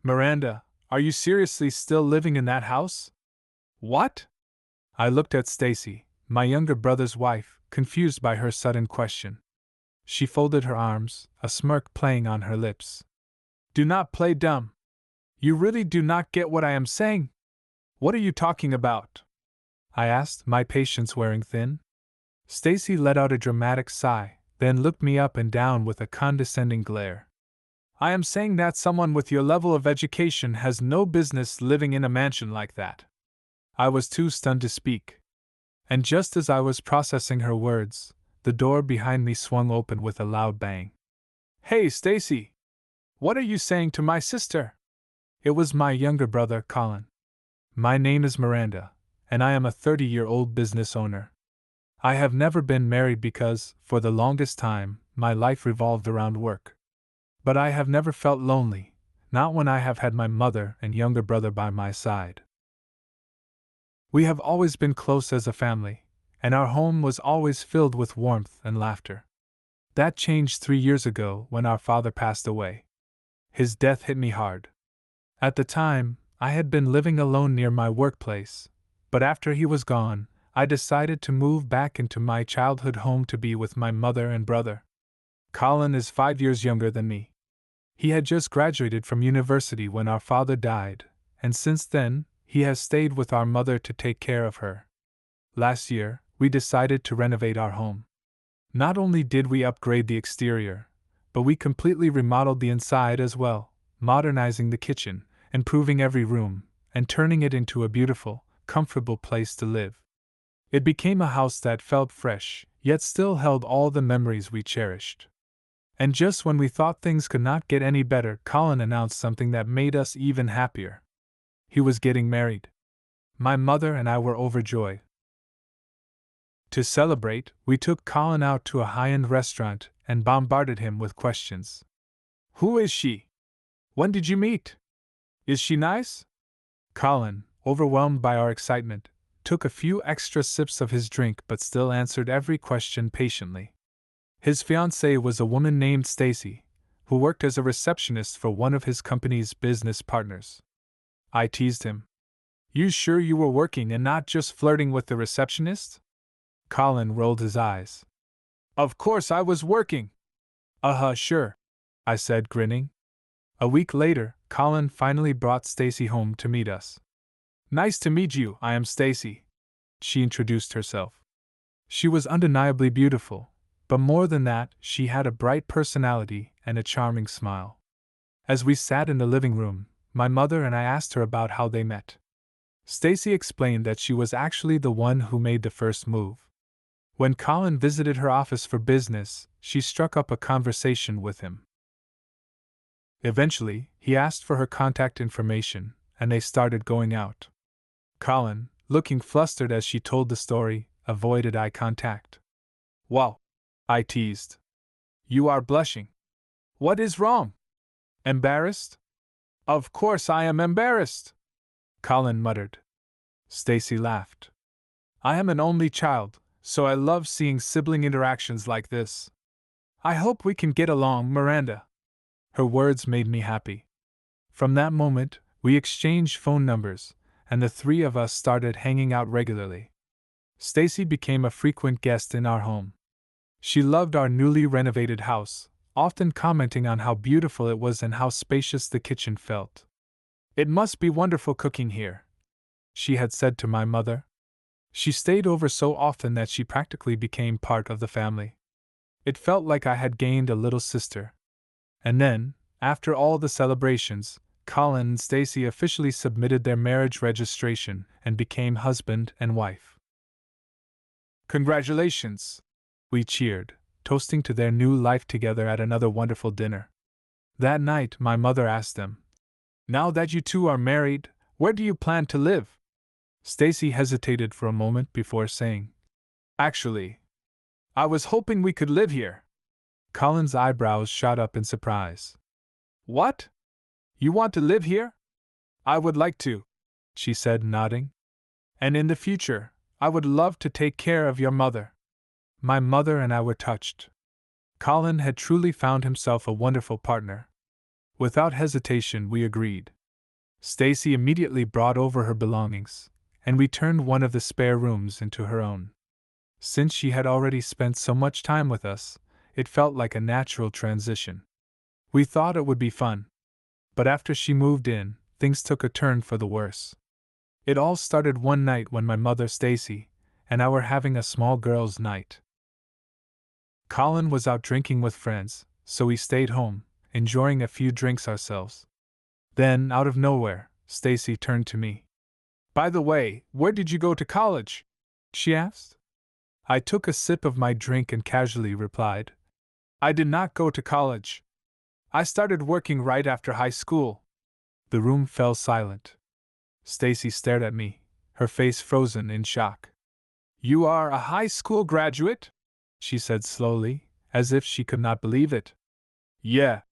Miranda, are you seriously still living in that house? What? I looked at Stacy, my younger brother's wife, confused by her sudden question. She folded her arms, a smirk playing on her lips. Do not play dumb. You really do not get what I am saying? What are you talking about? I asked, my patience wearing thin. Stacy let out a dramatic sigh, then looked me up and down with a condescending glare. I am saying that someone with your level of education has no business living in a mansion like that. I was too stunned to speak. And just as I was processing her words, the door behind me swung open with a loud bang. Hey, Stacy! What are you saying to my sister? It was my younger brother, Colin. My name is Miranda, and I am a 30-year-old business owner. I have never been married because, for the longest time, my life revolved around work. But I have never felt lonely, not when I have had my mother and younger brother by my side. We have always been close as a family, and our home was always filled with warmth and laughter. That changed 3 years ago when our father passed away. His death hit me hard. At the time, I had been living alone near my workplace, but after he was gone, I decided to move back into my childhood home to be with my mother and brother. Colin is 5 years younger than me. He had just graduated from university when our father died, and since then, he has stayed with our mother to take care of her. Last year, we decided to renovate our home. Not only did we upgrade the exterior, but we completely remodeled the inside as well, modernizing the kitchen, improving every room, and turning it into a beautiful, comfortable place to live. It became a house that felt fresh, yet still held all the memories we cherished. And just when we thought things could not get any better, Colin announced something that made us even happier. He was getting married. My mother and I were overjoyed. To celebrate, we took Colin out to a high-end restaurant and bombarded him with questions. Who is she? When did you meet? Is she nice? Colin, overwhelmed by our excitement, took a few extra sips of his drink but still answered every question patiently. His fiancée was a woman named Stacy, who worked as a receptionist for one of his company's business partners. I teased him. You sure you were working and not just flirting with the receptionist? Colin rolled his eyes. Of course I was working. Sure, I said, grinning. A week later, Colin finally brought Stacy home to meet us. Nice to meet you, I am Stacy. She introduced herself. She was undeniably beautiful, but more than that, she had a bright personality and a charming smile. As we sat in the living room, my mother and I asked her about how they met. Stacy explained that she was actually the one who made the first move. When Colin visited her office for business, she struck up a conversation with him. Eventually, he asked for her contact information, and they started going out. Colin, looking flustered as she told the story, avoided eye contact. Wow, I teased. You are blushing. What is wrong? Embarrassed? Of course I am embarrassed, Colin muttered. Stacy laughed. I am an only child, so I love seeing sibling interactions like this. I hope we can get along, Miranda. Her words made me happy. From that moment, we exchanged phone numbers, and the three of us started hanging out regularly. Stacy became a frequent guest in our home. She loved our newly renovated house, often commenting on how beautiful it was and how spacious the kitchen felt. It must be wonderful cooking here, she had said to my mother. She stayed over so often that she practically became part of the family. It felt like I had gained a little sister. And then, after all the celebrations, Colin and Stacy officially submitted their marriage registration and became husband and wife. Congratulations! We cheered, toasting to their new life together at another wonderful dinner. That night, my mother asked them, Now that you two are married, where do you plan to live? Stacy hesitated for a moment before saying, Actually, I was hoping we could live here. Colin's eyebrows shot up in surprise. What? You want to live here? I would like to, she said, nodding. And in the future, I would love to take care of your mother. My mother and I were touched. Colin had truly found himself a wonderful partner. Without hesitation, we agreed. Stacy immediately brought over her belongings, and we turned one of the spare rooms into her own. Since she had already spent so much time with us, it felt like a natural transition. We thought it would be fun. But after she moved in, things took a turn for the worse. It all started one night when my mother, Stacy, and I were having a small girls' night. Colin was out drinking with friends, so we stayed home, enjoying a few drinks ourselves. Then, out of nowhere, Stacy turned to me. "By the way, where did you go to college?" she asked. I took a sip of my drink and casually replied, "I did not go to college. I started working right after high school." The room fell silent. Stacy stared at me, her face frozen in shock. "You are a high school graduate?" she said slowly, as if she could not believe it. "Yeah,"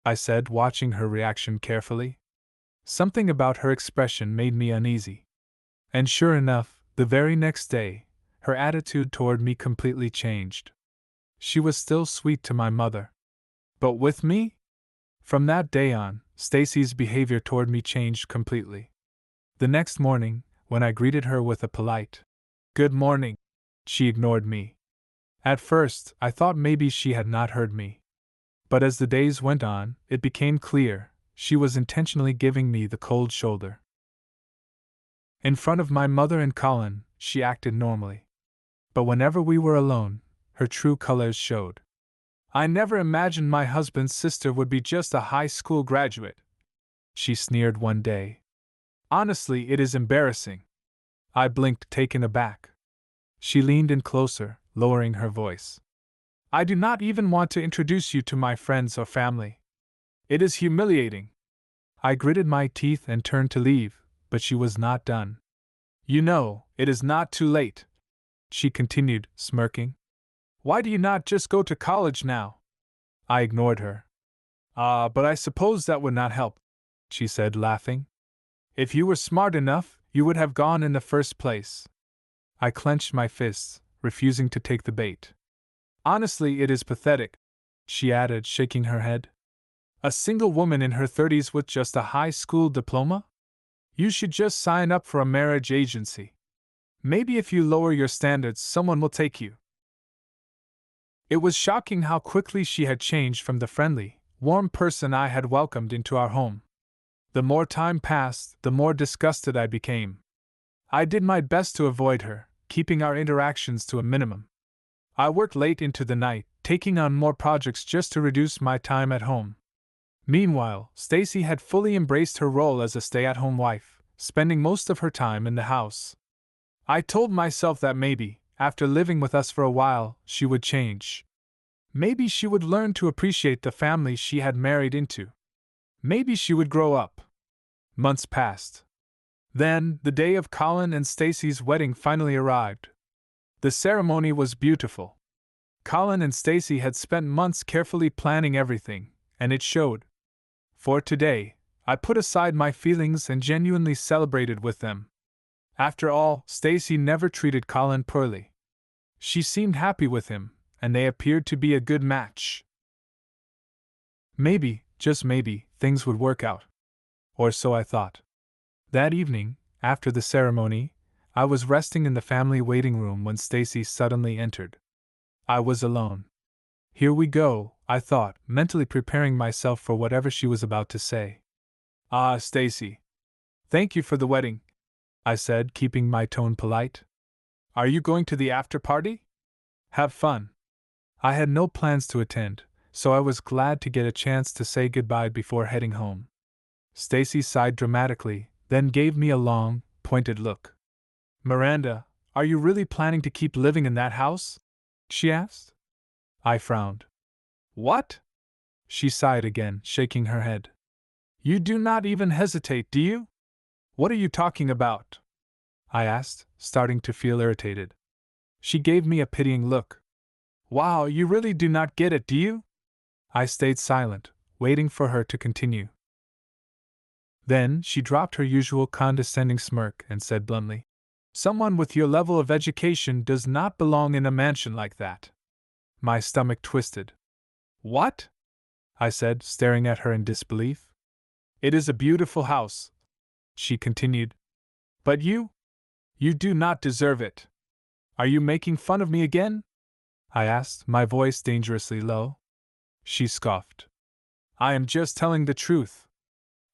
I said, watching her reaction carefully. Something about her expression made me uneasy. And sure enough, the very next day, her attitude toward me completely changed. She was still sweet to my mother. But with me? From that day on, Stacy's behavior toward me changed completely. The next morning, when I greeted her with a polite, "Good morning," she ignored me. At first, I thought maybe she had not heard me. But as the days went on, it became clear she was intentionally giving me the cold shoulder. In front of my mother and Colin, she acted normally. But whenever we were alone, her true colors showed. "I never imagined my husband's sister would be just a high school graduate," she sneered one day. "Honestly, it is embarrassing." I blinked, taken aback. She leaned in closer, lowering her voice. "I do not even want to introduce you to my friends or family. It is humiliating." I gritted my teeth and turned to leave, but she was not done. "You know, it is not too late," she continued, smirking. "Why do you not just go to college now?" I ignored her. But I suppose that would not help," she said, laughing. "If you were smart enough, you would have gone in the first place." I clenched my fists, refusing to take the bait. "Honestly, it is pathetic," she added, shaking her head. "A single woman in her 30s with just a high school diploma? You should just sign up for a marriage agency. Maybe if you lower your standards, someone will take you." It was shocking how quickly she had changed from the friendly, warm person I had welcomed into our home. The more time passed, the more disgusted I became. I did my best to avoid her, keeping our interactions to a minimum. I worked late into the night, taking on more projects just to reduce my time at home. Meanwhile, Stacy had fully embraced her role as a stay-at-home wife, spending most of her time in the house. I told myself that maybe, after living with us for a while, she would change. Maybe she would learn to appreciate the family she had married into. Maybe she would grow up. Months passed. Then, the day of Colin and Stacy's wedding finally arrived. The ceremony was beautiful. Colin and Stacy had spent months carefully planning everything, and it showed. For today, I put aside my feelings and genuinely celebrated with them. After all, Stacy never treated Colin poorly. She seemed happy with him, and they appeared to be a good match. Maybe, just maybe, things would work out. Or so I thought. That evening, after the ceremony, I was resting in the family waiting room when Stacy suddenly entered. I was alone. Here we go, I thought, mentally preparing myself for whatever she was about to say. "Ah, Stacy. Thank you for the wedding," I said, keeping my tone polite. "Are you going to the after party? Have fun." I had no plans to attend, so I was glad to get a chance to say goodbye before heading home. Stacy sighed dramatically, then gave me a long, pointed look. "Miranda, are you really planning to keep living in that house?" she asked. I frowned. "What?" She sighed again, shaking her head. "You do not even hesitate, do you? What are you talking about?" I asked, starting to feel irritated. She gave me a pitying look. "Wow, you really do not get it, do you?" I stayed silent, waiting for her to continue. Then she dropped her usual condescending smirk and said bluntly, "Someone with your level of education does not belong in a mansion like that." My stomach twisted. "What?" I said, staring at her in disbelief. "It is a beautiful house," she continued. But you do not deserve it. Are you making fun of me again? I asked, my voice dangerously low. She scoffed. I am just telling the truth.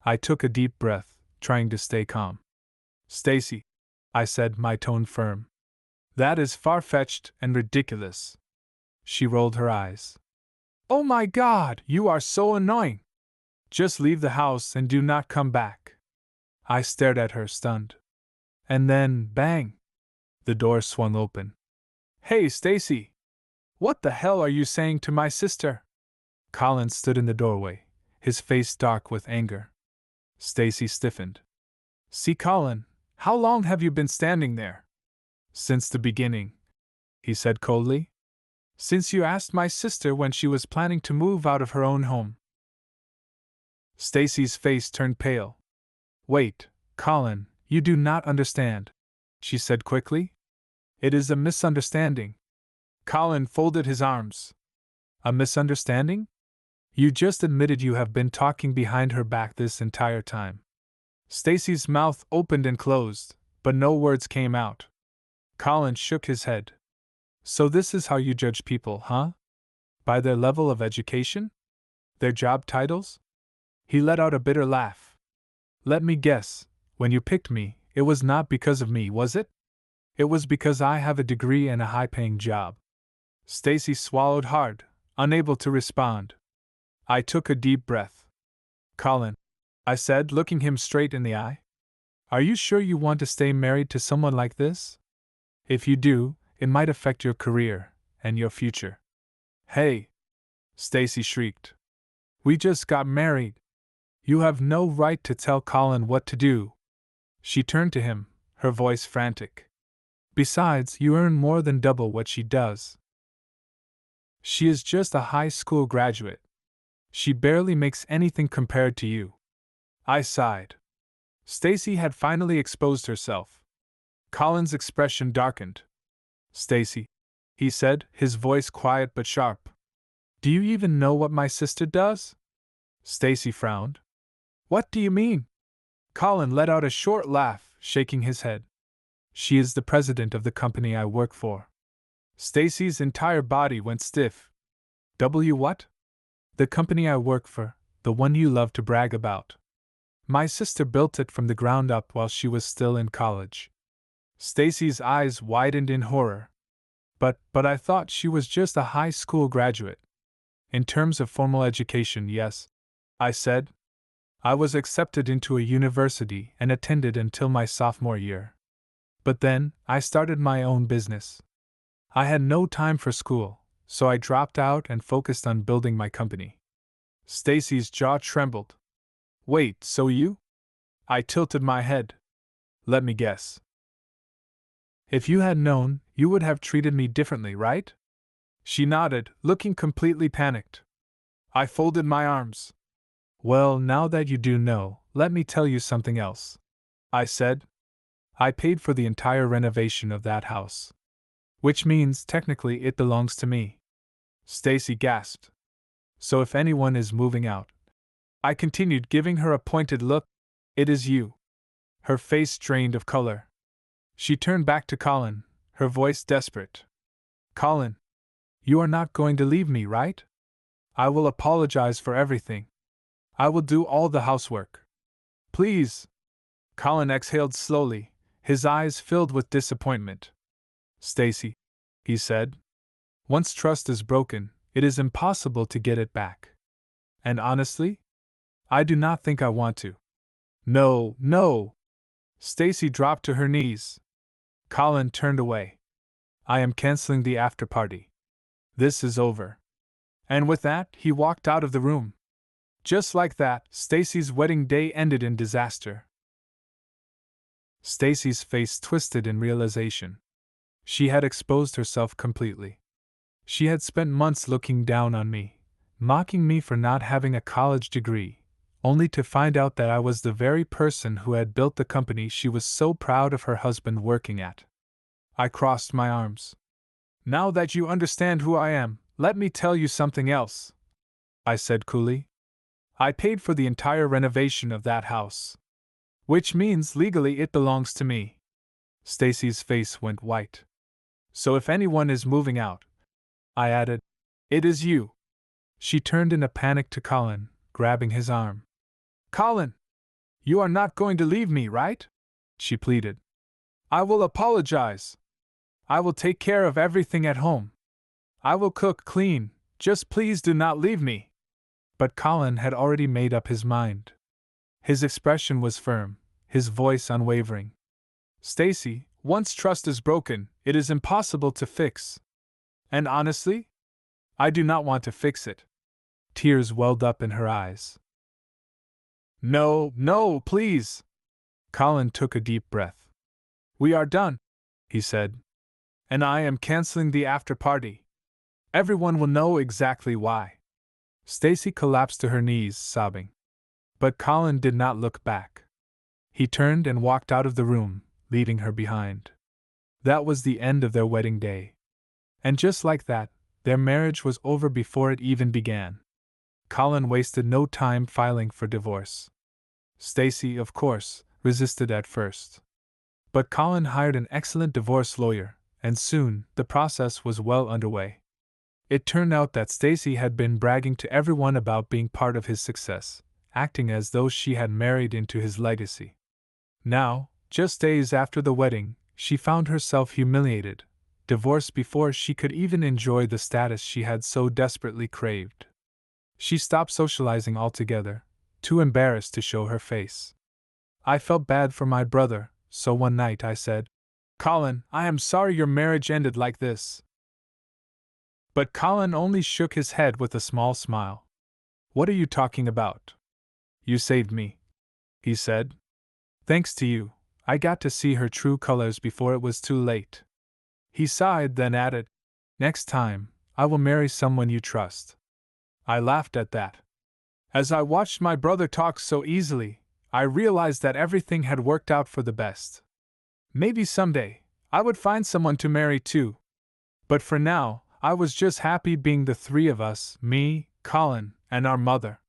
I took a deep breath, trying to stay calm. Stacy, I said, my tone firm. That is far-fetched and ridiculous. She rolled her eyes. Oh my God, you are so annoying! Just leave the house and do not come back. I stared at her, stunned. And then, bang! The door swung open. Hey, Stacy! What the hell are you saying to my sister? Colin stood in the doorway, his face dark with anger. Stacy stiffened. See, Colin, how long have you been standing there? Since the beginning, he said coldly. Since you asked my sister when she was planning to move out of her own home. Stacy's face turned pale. Wait, Colin, you do not understand, she said quickly. It is a misunderstanding. Colin folded his arms. A misunderstanding? You just admitted you have been talking behind her back this entire time. Stacy's mouth opened and closed, but no words came out. Colin shook his head. So this is how you judge people, huh? By their level of education? Their job titles? He let out a bitter laugh. Let me guess, when you picked me, it was not because of me, was it? It was because I have a degree and a high-paying job. Stacy swallowed hard, unable to respond. I took a deep breath. Colin, I said, looking him straight in the eye. Are you sure you want to stay married to someone like this? If you do, it might affect your career and your future. Hey! Stacy shrieked. We just got married. You have no right to tell Colin what to do. She turned to him, her voice frantic. Besides, you earn more than double what she does. She is just a high school graduate. She barely makes anything compared to you. I sighed. Stacy had finally exposed herself. Colin's expression darkened. Stacy, he said, his voice quiet but sharp. Do you even know what my sister does? Stacy frowned. What do you mean? Colin let out a short laugh, shaking his head. She is the president of the company I work for. Stacy's entire body went stiff. What? The company I work for, the one you love to brag about. My sister built it from the ground up while she was still in college. Stacy's eyes widened in horror. But I thought she was just a high school graduate. In terms of formal education, yes, I said. I was accepted into a university and attended until my sophomore year. But then, I started my own business. I had no time for school, so I dropped out and focused on building my company. Stacy's jaw trembled. Wait, so you? I tilted my head. Let me guess. If you had known, you would have treated me differently, right? She nodded, looking completely panicked. I folded my arms. Well, now that you do know, let me tell you something else. I said. I paid for the entire renovation of that house. Which means, technically, it belongs to me. Stacy gasped. So if anyone is moving out, I continued, giving her a pointed look, it is you. Her face drained of color. She turned back to Colin, her voice desperate. Colin, you are not going to leave me, right? I will apologize for everything. I will do all the housework. Please. Colin exhaled slowly, his eyes filled with disappointment. Stacy, he said. Once trust is broken, it is impossible to get it back. And honestly, I do not think I want to. No, no. Stacy dropped to her knees. Colin turned away. I am canceling the after party. This is over. And with that, he walked out of the room. Just like that, Stacy's wedding day ended in disaster. Stacy's face twisted in realization. She had exposed herself completely. She had spent months looking down on me, mocking me for not having a college degree, only to find out that I was the very person who had built the company she was so proud of her husband working at. I crossed my arms. Now that you understand who I am, let me tell you something else, I said coolly. I paid for the entire renovation of that house. Which means legally it belongs to me. Stacy's face went white. So if anyone is moving out, I added, it is you. She turned in a panic to Colin, grabbing his arm. Colin! You are not going to leave me, right? She pleaded. I will apologize. I will take care of everything at home. I will cook, clean, just please do not leave me. But Colin had already made up his mind. His expression was firm, his voice unwavering. Stacy, once trust is broken, it is impossible to fix. And honestly, I do not want to fix it. Tears welled up in her eyes. No, no, please. Colin took a deep breath. We are done, he said. And I am canceling the after party. Everyone will know exactly why. Stacy collapsed to her knees, sobbing. But Colin did not look back. He turned and walked out of the room, leaving her behind. That was the end of their wedding day. And just like that, their marriage was over before it even began. Colin wasted no time filing for divorce. Stacy, of course, resisted at first. But Colin hired an excellent divorce lawyer, and soon the process was well underway. It turned out that Stacy had been bragging to everyone about being part of his success, acting as though she had married into his legacy. Now, just days after the wedding, she found herself humiliated, divorced before she could even enjoy the status she had so desperately craved. She stopped socializing altogether, too embarrassed to show her face. I felt bad for my brother, so one night I said, Colin, I am sorry your marriage ended like this. But Colin only shook his head with a small smile. What are you talking about? You saved me, he said. Thanks to you, I got to see her true colors before it was too late. He sighed, then added, next time, I will marry someone you trust. I laughed at that. As I watched my brother talk so easily, I realized that everything had worked out for the best. Maybe someday, I would find someone to marry too. But for now, I was just happy being the three of us, me, Colin, and our mother.